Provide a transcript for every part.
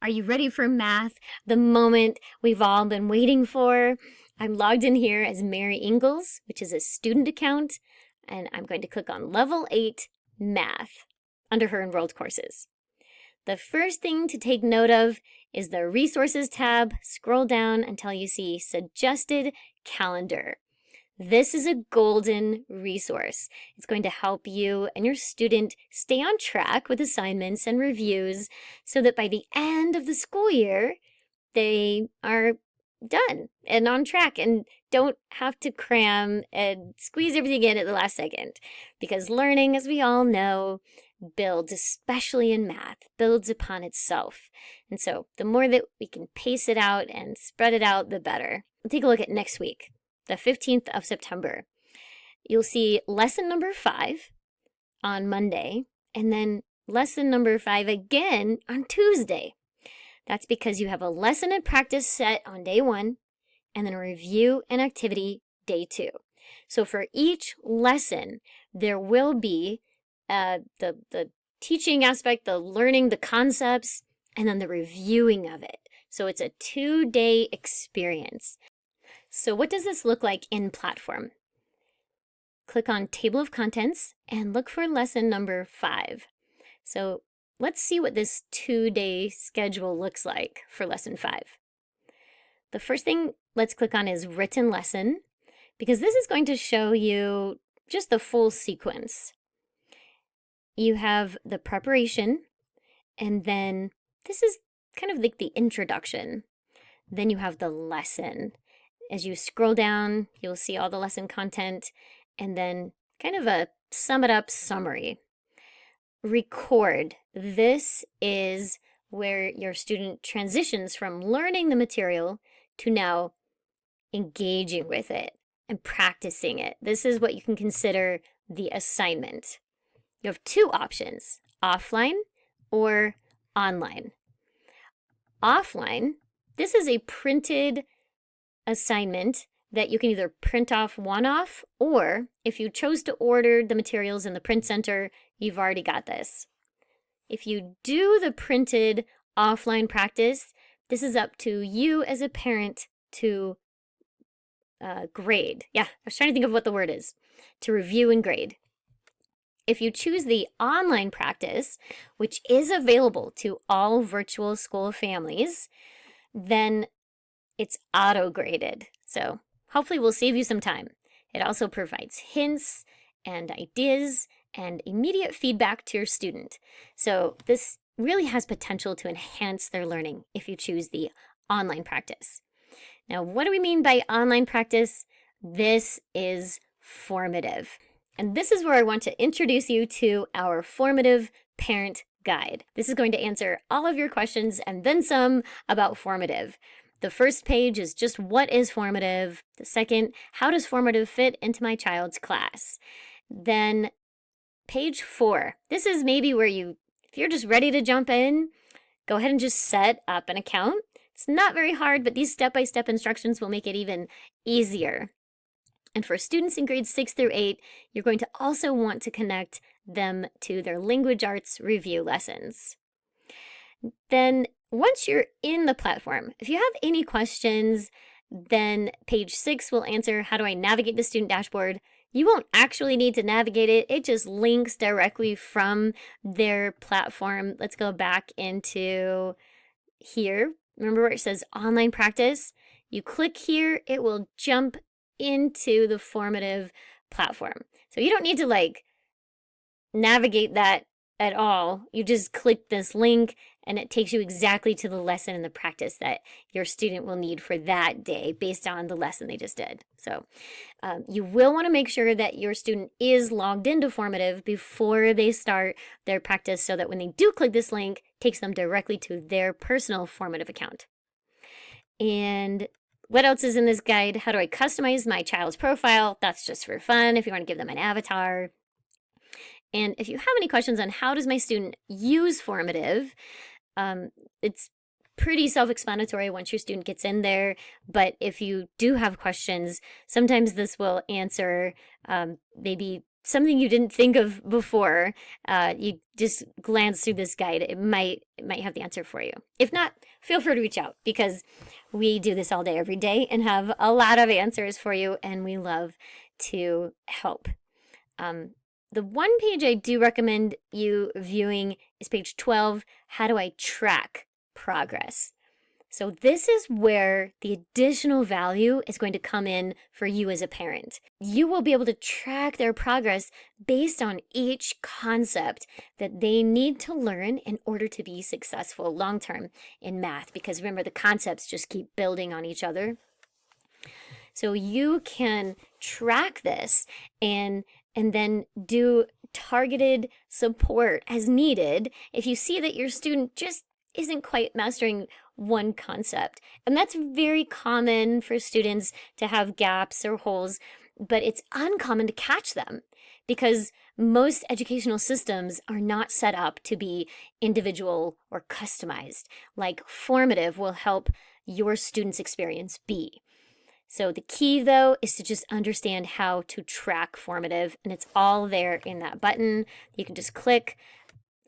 Are you ready for math? The moment we've all been waiting for. I'm logged in here as Mary Ingalls, which is a student account, and I'm going to click on Level 8 Math under her enrolled courses. The first thing to take note of is the Resources tab. Scroll down until you see Suggested Calendar. This is a golden resource. It's going to help you and your student stay on track with assignments and reviews so that by the end of the school year, they are done and on track and don't have to cram and squeeze everything in at the last second. Because learning, as we all know, builds, especially in math, builds upon itself. And so the more that we can pace it out and spread it out, the better. We'll take a look at next week, the 15th of September. You'll see lesson number 5 on Monday, and then lesson number 5 again on Tuesday. That's because you have a lesson and practice set on day 1, and then a review and activity day 2. So for each lesson, there will be the teaching aspect, the learning, the concepts, and then the reviewing of it. So it's a 2-day experience. So what does this look like in platform? Click on Table of Contents and look for lesson number 5. So let's see what this 2-day schedule looks like for lesson 5. The first thing let's click on is Written Lesson, because this is going to show you just the full sequence. You have the preparation, and then this is kind of like the introduction. Then you have the lesson. As you scroll down, you'll see all the lesson content, and then kind of a sum it up summary. Record. This is where your student transitions from learning the material to now engaging with it and practicing it. This is what you can consider the assignment. You have 2 options, offline or online. Offline, this is a printed assignment that you can either print off one-off, or if you chose to order the materials in the print center, you've already got this. If you do the printed offline practice, this is up to you as a parent to grade. Yeah, I was trying to think of what the word is. To review and grade. If you choose the online practice, which is available to all virtual school families, then it's auto-graded. So hopefully we'll save you some time. It also provides hints and ideas and immediate feedback to your student. So this really has potential to enhance their learning if you choose the online practice. Now, what do we mean by online practice? This is formative. And this is where I want to introduce you to our formative parent guide. This is going to answer all of your questions and then some about formative. The first page is just what is formative. The second, how does formative fit into my child's class? Then page 4. This is maybe where if you're just ready to jump in, go ahead and just set up an account. It's not very hard, but these step-by-step instructions will make it even easier. And for students in grades 6 through 8, you're going to also want to connect them to their language arts review lessons. Then once you're in the platform, if you have any questions, then page 6 will answer, how do I navigate the student dashboard? You won't actually need to navigate it. It just links directly from their platform. Let's go back into here. Remember where it says online practice? You click here, it will jump into the formative platform. So you don't need to navigate that at all. You just click this link and it takes you exactly to the lesson and the practice that your student will need for that day based on the lesson they just did. So you will want to make sure that your student is logged into formative before they start their practice so that when they do click this link, it takes them directly to their personal formative account. And what else is in this guide? How do I customize my child's profile? That's just for fun if you want to give them an avatar. And if you have any questions on how does my student use formative, it's pretty self-explanatory once your student gets in there. But if you do have questions, sometimes this will answer maybe something you didn't think of before, you just glance through this guide, it might have the answer for you. If not, feel free to reach out, because we do this all day, every day, and have a lot of answers for you, and we love to help. The one page I do recommend you viewing is page 12, How Do I Track Progress? So this is where the additional value is going to come in for you as a parent. You will be able to track their progress based on each concept that they need to learn in order to be successful long-term in math, because remember, the concepts just keep building on each other. So you can track this and then do targeted support as needed if you see that your student just isn't quite mastering one concept. And that's very common for students to have gaps or holes, but it's uncommon to catch them because most educational systems are not set up to be individual or customized, like Formative will help your student's experience be. So the key, though, is to just understand how to track Formative, and it's all there in that button. You can just click.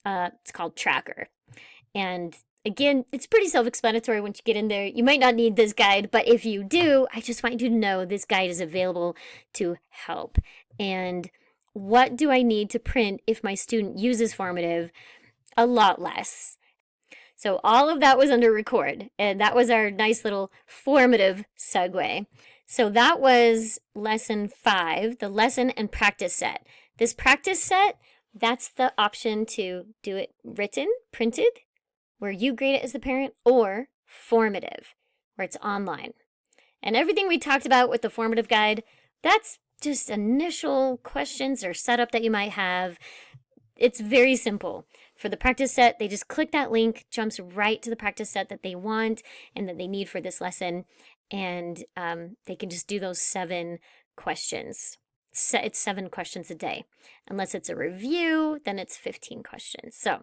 It's called Tracker. And again, it's pretty self-explanatory once you get in there. You might not need this guide, but if you do, I just want you to know this guide is available to help. And what do I need to print if my student uses Formative? A lot less. So all of that was under record, and that was our nice little Formative segue. So that was lesson 5, the lesson and practice set. This practice set, that's the option to do it written, printed, where you grade it as the parent, or Formative, where it's online. And everything we talked about with the Formative guide, that's just initial questions or setup that you might have. It's very simple. For the practice set, they just click that link, jumps right to the practice set that they want and that they need for this lesson, and they can just do those 7 questions. It's 7 questions a day. Unless it's a review, then it's 15 questions. So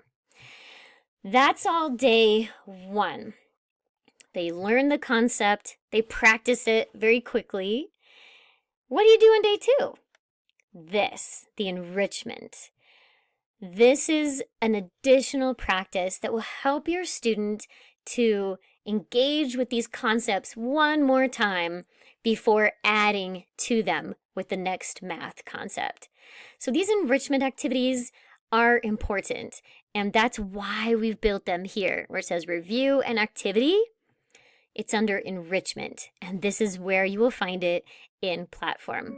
that's all day 1. They learn the concept, they practice it very quickly. What do you do on day 2? This, the enrichment. This is an additional practice that will help your student to engage with these concepts one more time before adding to them with the next math concept. So these enrichment activities are important, and that's why we've built them here, where it says review and activity. It's under enrichment, and this is where you will find it in platform.